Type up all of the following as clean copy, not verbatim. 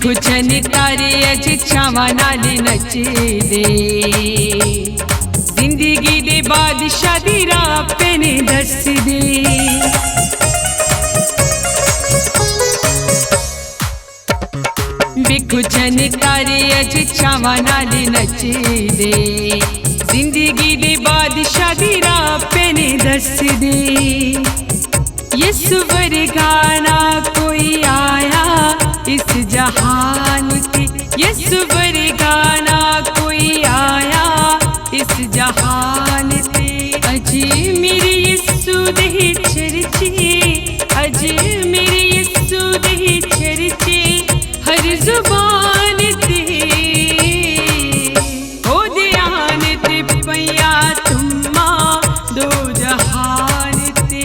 ਵੇਖੋ ਚਨਕਾਰੇ ਅਜ ਛਾਵਾਂ ਨਾਲ ਨੱਚਦੇ ਜ਼ਿੰਦਗੀ ਦੇ ਬਾਦਸ਼ਾਹ ਦੀ ਰਾਹ ਪੈਨੇ ਦੱਸਦੇ ਵੇਖੋ ਚਨਕਾਰੇ ਅਜ ਛਾਵਾਂ ਨਾਲ ਨੱਚਦੇ ਜ਼ਿੰਦਗੀ ਦੇ ਬਾਦਸ਼ਾਹ ਦੀ ਰਾਹ ਪੈਨੇ ਦੱਸਦੇ यीशु वर्गा ना कोई आया इस जहान के यीशु वर्गा ना कोई आया इस जहान ते अज मेरे यीशु दे चर्चे अज मेरे यीशु दे चर्चे हर जुबान ते ओ ध्यान ते पैया तुम्मा दो जहान ते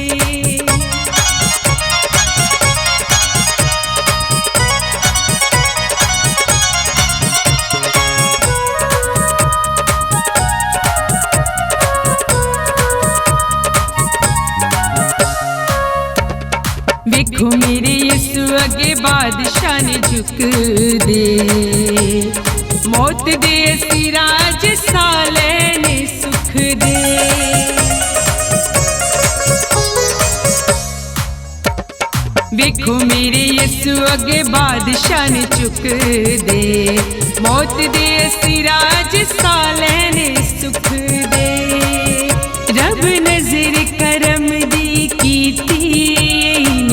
ਵੇਖੋ ਮੇਰੇ ਯਿਸੂ ਅੱਗੇ ਬਾਦਸ਼ਾਹ ਨੇ ਝੁਕਦੇ ਮੌਤ ਦੇ ਅਸੀਰਾਂ 'ਚ ਸਾਹ ਲੈਣੇ ਸੁਖ ਦੇ ਵੇਖੋ ਮੇਰੇ ਯਿਸੂ ਅੱਗੇ ਬਾਦਸ਼ਾਹ ਨੇ ਝੁਕਦੇ ਮੌਤ ਦੇ ਅਸੀਰਾਂ 'ਚ ਸਾਹ ਲੈਣੇ ਸੁਖ ਦੇ ਰੱਬ ਨਜ਼ਰ ਕਰਮ ਦੀ ਕੀਤੀ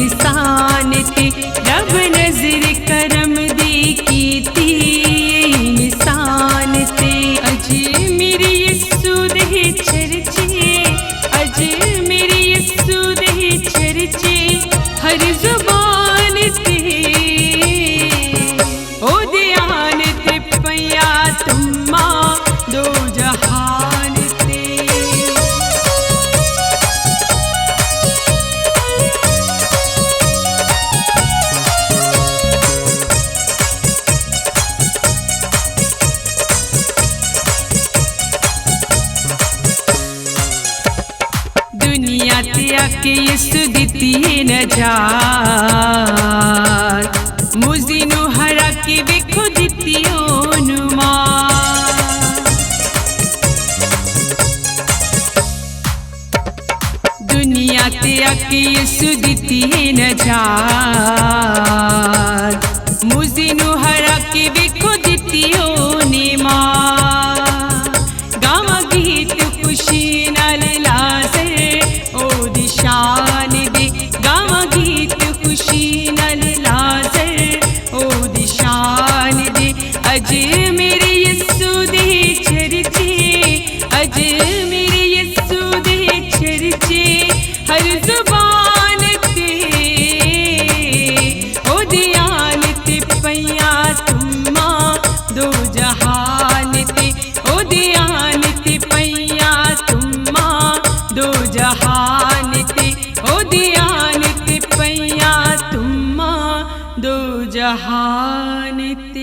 इंसान ते रब नजर करम दी कीती इंसान ते अज मेरे यीशु दे चर्चे अज मेरे यीशु दे चर्चे हर जुबान ते ओ ध्यान ते पैया तुम्मा दो जहान ते दुनिया ते आके यीशु दिती नजात मुझी नू हरा के वेखो दिती ओनू मां दुनिया ते आके यीशु दिती नजात मुझी नू हरा के वेखो दिती ओने मां गावा गीत खुशी नाल लाज़र ओदी शान दे गावा गीत खुशी नाल लाज़र ओदी शान दे अज मेरे यीशु दे चर्चे अज मेरे यीशु दे चर्चे हर जुबान ते ओ ध्यान ते पैया तुम्मा दो जहान ते ओ ध्यान ते पैया तुम्मा दो जहान ते ओ ध्यान ते पैया तुम्मा दो जहान ते।